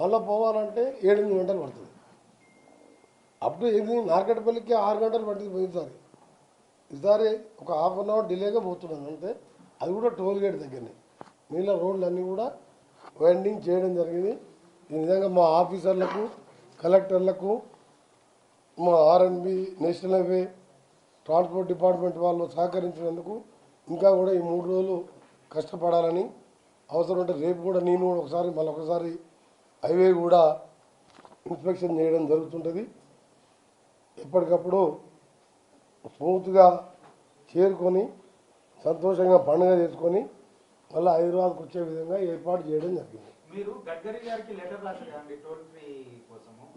మళ్ళీ పోవాలంటే 7-8 గంటలు పడుతుంది. అప్పుడు ఏంది నార్కట్పల్లికి 6 గంటలు పట్టింది పోయినసారి. ఈసారి ఒక హాఫ్ అన్ అవర్ డిలేగా పోతున్నాను అంతే. అది కూడా టోల్ గేట్ దగ్గరనే. మిగిలిన రోడ్లు అన్నీ కూడా వైండింగ్ చేయడం జరిగింది. ఈ విధంగా మా ఆఫీసర్లకు, కలెక్టర్లకు, మా R N B, national highway, transport department వాళ్ళు సహకరించినందుకు ఇంకా కూడా ఈ 3 రోజులు కష్టపడాలని, అవసరం ఉంటే రేపు కూడా నేను ఒకసారి మళ్ళొకసారి హైవే కూడా ఇన్స్పెక్షన్ చేయడం జరుగుతుంటుంది. ఎప్పటికప్పుడు స్మూత్గా చేరుకొని సంతోషంగా పండుగ చేసుకొని మళ్ళీ హైదరాబాద్కి వచ్చే విధంగా ఏర్పాటు చేయడం జరిగింది.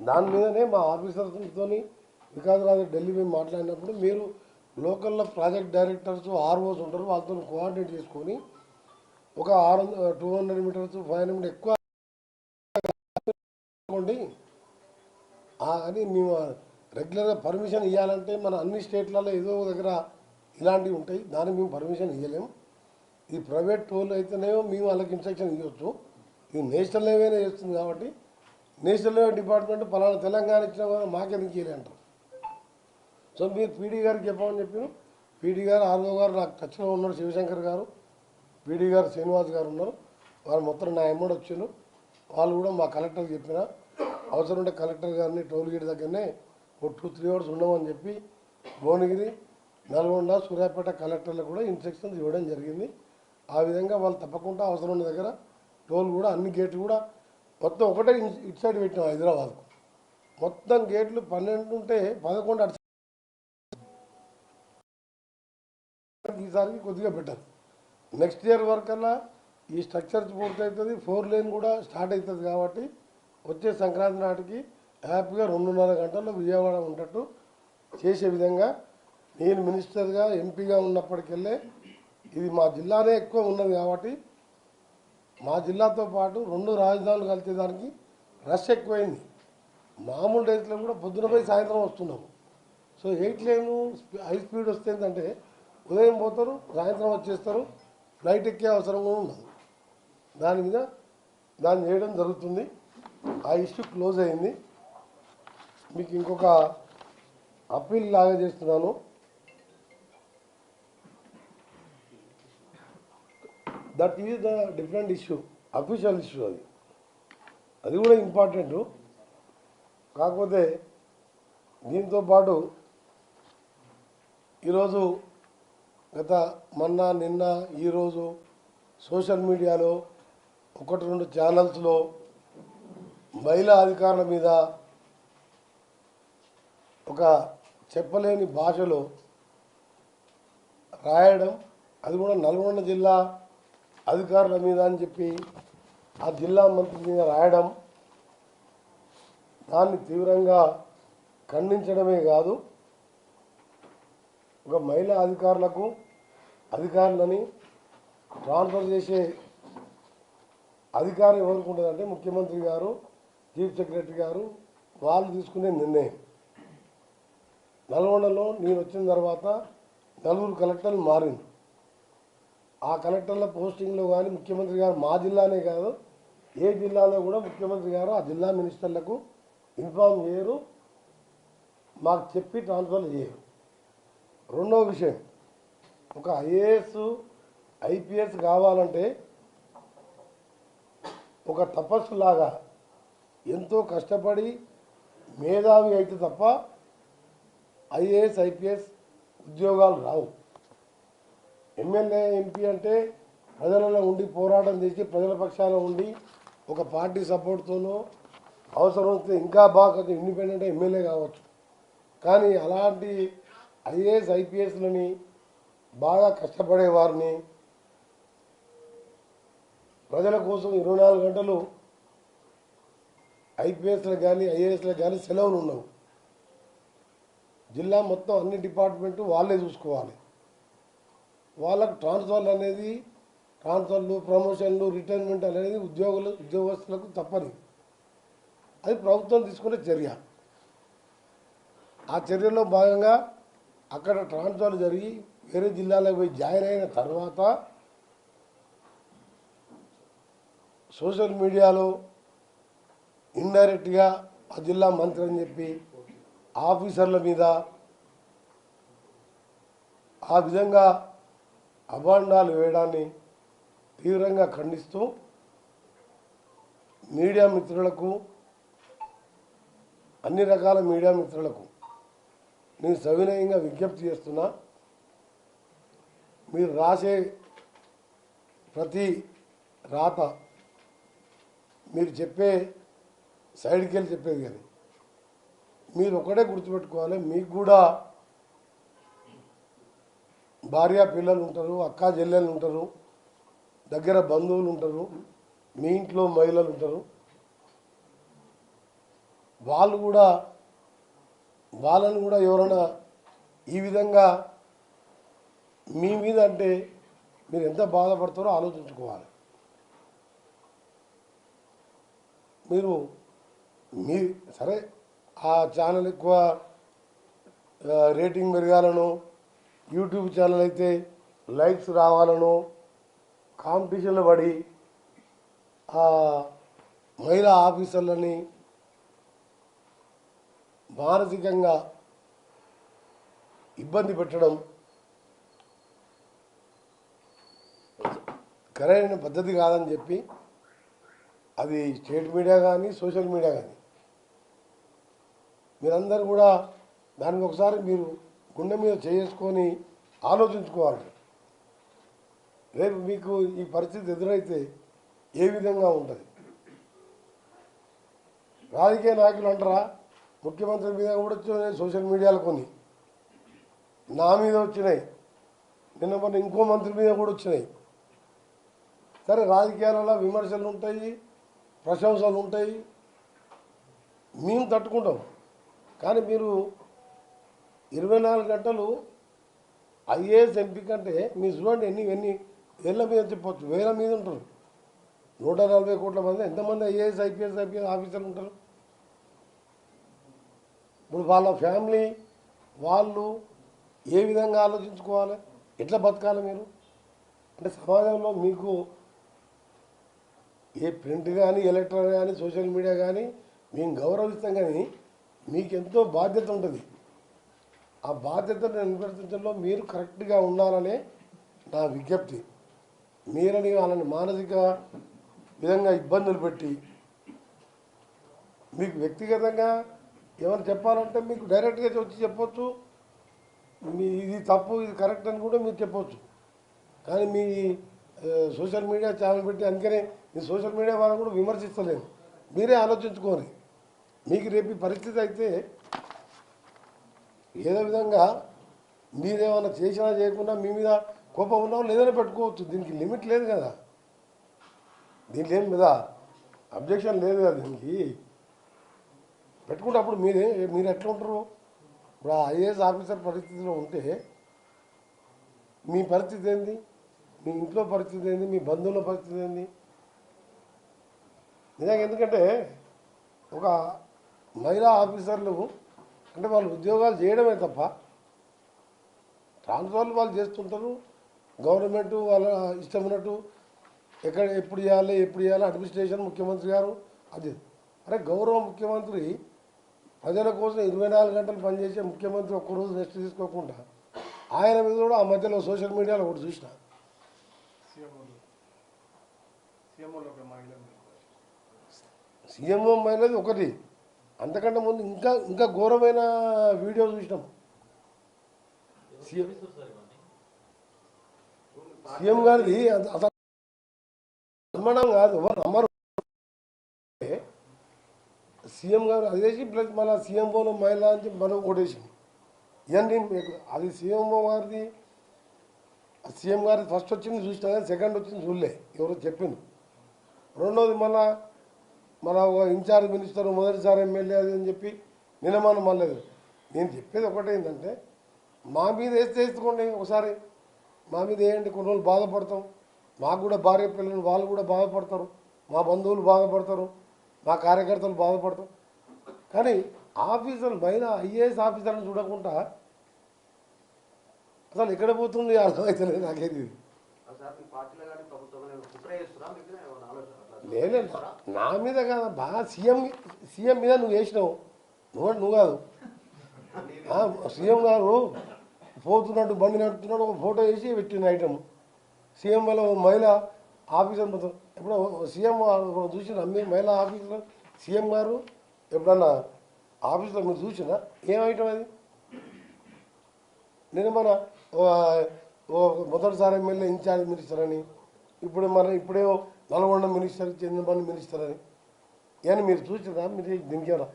దాని మీదనే మా ఆఫీసర్స్తో వికాసరాజు ఢిల్లీ మేము మాట్లాడినప్పుడు మీరు లోకల్లో ప్రాజెక్ట్ డైరెక్టర్స్ ఆర్ఓస్ ఉంటారు, వాళ్ళతో కోఆర్డినేట్ చేసుకొని ఒక 200 మీటర్స్ 500 మీటర్ ఎక్కువ అని మేము రెగ్యులర్గా పర్మిషన్ ఇవ్వాలంటే మన అన్ని స్టేట్లలో ఏదో దగ్గర ఇలాంటివి ఉంటాయి. దానికి మేము పర్మిషన్ ఇవ్వలేము. ఇది ప్రైవేట్ టోల్ అయితేనేమో మేము వాళ్ళకి ఇన్స్ట్రక్షన్ ఇవ్వచ్చు. ఇది నేషనల్ హైవేనే చేస్తుంది కాబట్టి నేషనల్ హైవే డిపార్ట్మెంట్ పలానా తెలంగాణ ఇచ్చినా కూడా మాకెందుకు చేయలే అంటారు. సో మీరు పీడీ గారికి చెప్పమని చెప్పాను. పీడీ గారు, ఆర్ఓ గారు నాకు టచ్లో ఉన్నారు, శివశంకర్ గారు, పీడీ గారు శ్రీనివాస్ గారు ఉన్నారు. వాళ్ళు మొత్తం నా ఎమ్మడి వచ్చాను. వాళ్ళు కూడా మా కలెక్టర్కి చెప్పిన అవసరం ఉంటే కలెక్టర్ గారిని టోల్ గేట్ దగ్గరనే ఒక 2-3 అవర్స్ ఉండమని చెప్పి భువనగిరి, నల్గొండ, సూర్యాపేట కలెక్టర్లకు కూడా ఇన్స్ట్రక్షన్స్ ఇవ్వడం జరిగింది. ఆ విధంగా వాళ్ళు తప్పకుండా అవసరం ఉన్న దగ్గర టోల్ కూడా అన్ని గేట్లు కూడా మొత్తం ఒకటే ఇటు సైడ్ పెట్టినాం. హైదరాబాద్కు మొత్తం గేట్లు 12 ఉంటే 11 అటు ఈసారికి కొద్దిగా బెటర్. నెక్స్ట్ ఇయర్ వరకల్లా ఈ స్ట్రక్చర్స్ పూర్తవుతుంది. 4 లేన్ కూడా స్టార్ట్ అవుతుంది కాబట్టి వచ్చే సంక్రాంతి నాటికి హ్యాపీగా 2.5 గంటల్లో విజయవాడ ఉన్నట్టు చేసే విధంగా నేను మినిస్టర్గా, ఎంపీగా ఉన్నప్పటికెళ్ళే ఇది మా జిల్లానే ఎక్కువ ఉన్నది కాబట్టి మా జిల్లాతో పాటు 2 రాజధానులు కలిసేదానికి రష్ ఎక్కువైంది. మామూలు డేస్లో కూడా పొద్దున పోయి సాయంత్రం వస్తున్నాము. సో 8 లేను హై స్పీడ్ వస్తుందంటే ఉదయం పోతారు, సాయంత్రం వచ్చేస్తారు, ఫ్లైట్ ఎక్కే అవసరం కూడా ఉండదు. దాని మీద దాన్ని చేయడం జరుగుతుంది. ఆ ఇష్యూ క్లోజ్ అయింది. మీకు ఇంకొక అప్పీల్ లాగా చేస్తున్నాను. That is the different issue, official issue. అది కూడా ఇంపార్టెంట్. కాకపోతే దీంతో పాటు ఈరోజు నిన్న ఈరోజు సోషల్ మీడియాలో 1-2 ఛానల్స్లో మహిళా అధికారుల మీద ఒక చెప్పలేని భాషలో రాయడం, అది కూడా నల్గొండ జిల్లా అధికారుల మీద అని చెప్పి ఆ జిల్లా మంత్రి మీద రాయడం, దాన్ని తీవ్రంగా ఖండించడమే కాదు, ఒక మహిళా అధికారులని ట్రాన్స్ఫర్ చేసే అధికారం ఎవరికి ఉంటుందంటే ముఖ్యమంత్రి గారు, చీఫ్ సెక్రటరీ గారు, వాళ్ళు తీసుకునే నిర్ణయం. నల్గొండలో నేను వచ్చిన తర్వాత 4 కలెక్టర్లు మారింది. ఆ కలెక్టర్ల పోస్టింగ్లో కానీ ముఖ్యమంత్రి గారు మా జిల్లానే కాదు ఏ జిల్లాలో కూడా ముఖ్యమంత్రి గారు ఆ జిల్లా మినిస్టర్లకు ఇన్ఫార్మ్ చేయరు, మాకు చెప్పి ట్రాన్స్ఫర్ చేయరు. రెండవ విషయం, ఒక ఐఏఎస్ ఐపీఎస్ కావాలంటే ఒక తపస్సులాగా ఎంతో కష్టపడి మేధావి అయితే తప్ప ఐఏఎస్ ఐపీఎస్ ఉద్యోగాలు రావు. ఎమ్మెల్యే ఎంపీ అంటే ప్రజలలో ఉండి పోరాటం చేసి ప్రజల పక్షాన ఉండి ఒక పార్టీ సపోర్ట్తోనో అవసరం వస్తే ఇంకా బాగా ఇండిపెండెంట్ ఎమ్మెల్యే కావచ్చు. కానీ అలాంటి ఐఏఎస్ ఐపీఎస్లని బాగా కష్టపడే వారిని ప్రజల కోసం 24 గంటలు ఐపీఎస్లకు కానీ ఐఏఎస్లకు కానీ సెలవులు ఉండవు. జిల్లా మొత్తం అన్ని డిపార్ట్మెంటు వాళ్ళే చూసుకోవాలి. వాళ్ళకు ట్రాన్స్ఫర్లు ప్రమోషన్లు రిటైర్మెంట్ అనేది ఉద్యోగస్తులకు తప్పని. అది ప్రభుత్వం తీసుకునే చర్య. ఆ చర్యలో భాగంగా అక్కడ ట్రాన్స్ఫర్ జరిగి వేరే జిల్లాలకు పోయి జాయిన్ అయిన తర్వాత సోషల్ మీడియాలో ఇండైరెక్ట్గా ఆ జిల్లా మంత్రి అని చెప్పి ఆఫీసర్ల మీద ఆ విధంగా అభాండాలు వేయడాన్ని తీవ్రంగా ఖండిస్తూ మీడియా మిత్రులకు, అన్ని రకాల మీడియా మిత్రులకు నేను సవినయంగా విజ్ఞప్తి చేస్తున్నా. మీరు రాసే ప్రతి రాత, మీరు చెప్పే సైడ్కి వెళ్ళి చెప్పేది కానీ మీరు ఒకటే గుర్తుపెట్టుకోవాలి, మీకు కూడా భార్య పిల్లలు ఉంటారు, అక్కా చెల్లెలు ఉంటారు, దగ్గర బంధువులు ఉంటారు, మీ ఇంట్లో మహిళలు ఉంటారు. వాళ్ళను కూడా ఎవరైనా ఈ విధంగా మీ మీద అంటే మీరు ఎంత బాధపడతారో ఆలోచించుకోవాలి. మీ సరే ఆ ఛానల్ ఎక్కువ రేటింగ్ పెరగాలనో, యూట్యూబ్ ఛానల్ అయితే లైక్స్ రావాలనో కాంపిటీషన్లో పడి ఆ మహిళా ఆఫీసర్లని మానసికంగా ఇబ్బంది పెట్టడం సరైన పద్ధతి కాదని చెప్పి, అది స్టేట్ మీడియా కానీ సోషల్ మీడియా కానీ మీరందరూ కూడా దానికి ఒకసారి మీరు గుండె మీద చేసుకొని ఆలోచించుకోవాలి. రేపు మీకు ఈ పరిస్థితి ఎదురైతే ఏ విధంగా ఉంటుంది? రాజకీయ నాయకులు అంటారా, ముఖ్యమంత్రి మీద కూడా వచ్చినాయి సోషల్ మీడియాలో, కొన్ని నా మీద వచ్చినాయి, నిన్న మొన్న ఇంకో మంత్రి మీద కూడా వచ్చినాయి. సరే, రాజకీయాలలో విమర్శలు ఉంటాయి, ప్రశంసలు ఉంటాయి, మేము తట్టుకుంటాం. కానీ మీరు 24 గంటలు ఐఏఎస్ ఎంపీ కంటే మీ చూడండి ఎన్ని ఏళ్ళ మీద చెప్పవచ్చు, వేల మీద ఉంటారు. 140 కోట్ల మంది, ఎంతమంది ఐఏఎస్ ఐపీఎస్ ఆఫీసర్లు ఉంటారు? ఇప్పుడు వాళ్ళ ఫ్యామిలీ వాళ్ళు ఏ విధంగా ఆలోచించుకోవాలి, ఎట్లా బతకాలి మీరు? అంటే సమాజంలో మీకు ఏ ప్రింట్ కానీ, ఎలక్ట్రానిక్ కానీ, సోషల్ మీడియా కానీ మేము గౌరవిస్తాం, కానీ మీకు ఎంతో బాధ్యత ఉంటుంది. ఆ బాధ్యతను నిర్వర్తించడంలో మీరు కరెక్ట్గా ఉండాలనే నా విజ్ఞప్తి. మీరని వాళ్ళని మానసిక విధంగా ఇబ్బందులు పెట్టి మీకు వ్యక్తిగతంగా ఏమైనా చెప్పాలంటే మీకు డైరెక్ట్గా వచ్చి చెప్పొచ్చు, మీ ఇది తప్పు ఇది కరెక్ట్ అని కూడా మీరు చెప్పొచ్చు. కానీ మీ సోషల్ మీడియా ఛానల్ పెట్టి, అందుకనే మీ సోషల్ మీడియా వాళ్ళని కూడా విమర్శిస్తలేదు. మీరే ఆలోచించుకోని, మీకు రేపు ఈ పరిస్థితి అయితే ఏదో విధంగా మీరేమైనా చేసినా చేయకుండా మీ మీద కోపం ఉన్నా లేదని పెట్టుకోవచ్చు. దీనికి లిమిట్ లేదు కదా, దీంట్లో ఏం మీద అబ్జెక్షన్ లేదు కదా, దీనికి పెట్టుకుంటే అప్పుడు మీరు ఎట్లా ఉంటారు? ఇప్పుడు ఆ ఐఏఎస్ ఆఫీసర్ పరిస్థితిలో ఉంటే మీ పరిస్థితి ఏంది, మీ ఇంట్లో పరిస్థితి ఏంది, మీ బంధువుల పరిస్థితి ఏంది? నిజంగా ఎందుకంటే ఒక మహిళా ఆఫీసర్లు అంటే వాళ్ళు ఉద్యోగాలు చేయడమే తప్ప ట్రాన్స్ఫర్లు వాళ్ళు చేస్తుంటారు. గవర్నమెంట్ వాళ్ళ ఇష్టమైనట్టు ఎప్పుడు చేయాలి అడ్మినిస్ట్రేషన్ ముఖ్యమంత్రి గారు అది. అరే, గౌరవ ముఖ్యమంత్రి ప్రజల కోసం 24 గంటలు పనిచేసే ముఖ్యమంత్రి ఒక్కరోజు రెస్ట్ తీసుకోకుండా ఆయన మీద కూడా ఆ మధ్యలో సోషల్ మీడియాలో ఒకటి చూసిన సీఎంఓ మహిళది ఒకటి, అంతకంటే ముందు ఇంకా ఘోరమైన వీడియో చూసినాం. సీఎం గారిది అసలు నమ్మడం కాదు, నమ్మరు. సీఎం గారు అదేసి ప్లస్ మళ్ళీ సీఎంఓలో మహిళ అని చెప్పి మనం కొట్టేసింది. ఇవన్నీ అది సీఎంఓ గారిది, సీఎం గారి ఫస్ట్ వచ్చింది చూసినా కానీ సెకండ్ వచ్చింది చూడలే, ఎవరో చెప్పింది. రెండోది మన ఇన్ఛార్జ్ మినిస్టర్ మొదటిసారి ఎమ్మెల్యే అది అని చెప్పి నిలమానం మళ్ళీ. నేను చెప్పేది ఒకటే ఏంటంటే, మా మీద వేసుకోండి ఒకసారి, మా మీద వేయండి, కొన్ని రోజులు బాధపడతాం. మాకు కూడా భార్య పిల్లలు వాళ్ళు కూడా బాధపడతారు, మా బంధువులు బాధపడతారు, మా కార్యకర్తలు బాధపడతారు. కానీ ఆఫీసర్లు మహిళా ఐఏఎస్ ఆఫీసర్లను చూడకుండా అసలు ఎక్కడ పోతుంది అర్థమవుతలేదు నాకేది. లేదు నా మీద కాదు బాగా సీఎం మీద నువ్వు వేసినావు నువ్వు కాదు సీఎం గారు పోతున్నట్టు బండి నడుపుతున్నాడు ఒక ఫోటో వేసి పెట్టిన ఐటమ్ సీఎం వల్ల మహిళ ఆఫీసర్ మొత్తం ఎప్పుడో సీఎం చూసిన మీరు మహిళా ఆఫీసర్ సీఎం గారు ఎప్పుడన్నా ఆఫీస్లో మీరు చూసినా ఏం ఐటమ్ అది నేను మన మొదటిసారి ఎమ్మెల్యే ఇన్ఛార్జ్ మినిస్టర్ అని ఇప్పుడేమో నల్గొండ మినిస్టర్ చంద్రబాబు మినిస్టర్ అని ఏమన్నా మీరు చూసినా మీరు దీనికి ఏమన్నా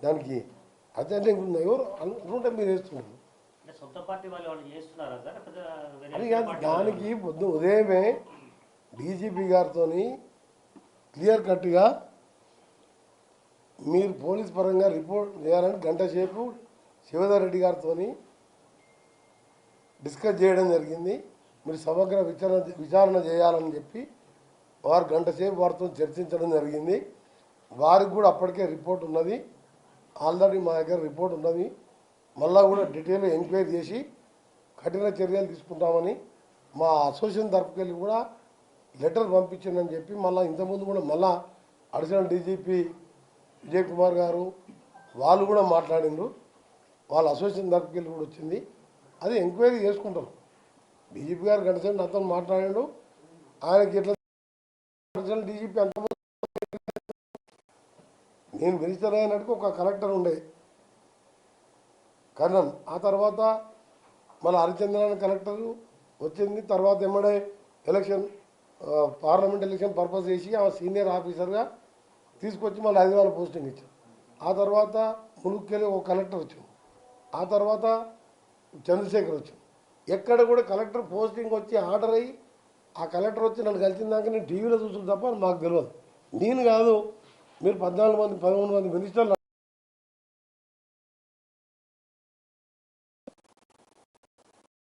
దానికి అదే ఎవరు అనుకుంటే మీరు వేస్తున్నారు అది కాదు దానికి పొద్దు ఉదయమే డీజీపీ గారితో క్లియర్ కట్గా మీరు పోలీస్ పరంగా రిపోర్ట్ చేయాలని గంట సేపు శివధర్ రెడ్డి గారితో డిస్కస్ చేయడం జరిగింది మీరు సమగ్ర విచారణ చేయాలని చెప్పి వారు గంట సేపు వారితో చర్చించడం జరిగింది వారికి కూడా అప్పటికే రిపోర్ట్ ఉన్నది ఆల్రెడీ మా దగ్గర రిపోర్ట్ ఉన్నది మళ్ళా కూడా డీటెయిల్ ఎంక్వైరీ చేసి కఠిన చర్యలు తీసుకుంటామని మా అసోసియేషన్ తరఫుకెళ్ళి కూడా లెటర్ పంపించిందని చెప్పి మళ్ళీ ఇంతకుముందు కూడా మళ్ళా అడిషనల్ డీజీపీ విజయ్ కుమార్ గారు వాళ్ళు కూడా మాట్లాడిండ్రు వాళ్ళ అసోసియేషన్ తరఫుకెళ్ళి కూడా వచ్చింది అది ఎంక్వైరీ చేసుకుంటారు డీజీపీ గారు గంటసేపు నాతో మాట్లాడాడు ఆయనకి ఎట్లా అడిషనల్ డీజీపీ అంత నేను మినిస్టర్ అయినట్టుకు ఒక కలెక్టర్ ఉండే కర్ణన్ ఆ తర్వాత మళ్ళీ హరిచంద్రాన్ని కలెక్టర్ వచ్చింది తర్వాత ఎమ్మడే ఎలక్షన్ పార్లమెంట్ ఎలక్షన్ పర్పస్ చేసి ఆ సీనియర్ ఆఫీసర్గా తీసుకొచ్చి మళ్ళీ హైదరాబాద్ పోస్టింగ్ ఇచ్చారు ఆ తర్వాత ములుక్కెళ్ళి ఒక కలెక్టర్ వచ్చింది ఆ తర్వాత చంద్రశేఖర్ వచ్చింది ఎక్కడ కూడా కలెక్టర్ పోస్టింగ్ వచ్చి ఆర్డర్ అయ్యి ఆ కలెక్టర్ వచ్చి నన్ను కలిసిన దాకా నేను టీవీలో చూసిన తప్ప మాకు తెలియదు నేను కాదు మీరు 14 మంది 13 మంది మినిస్టర్లు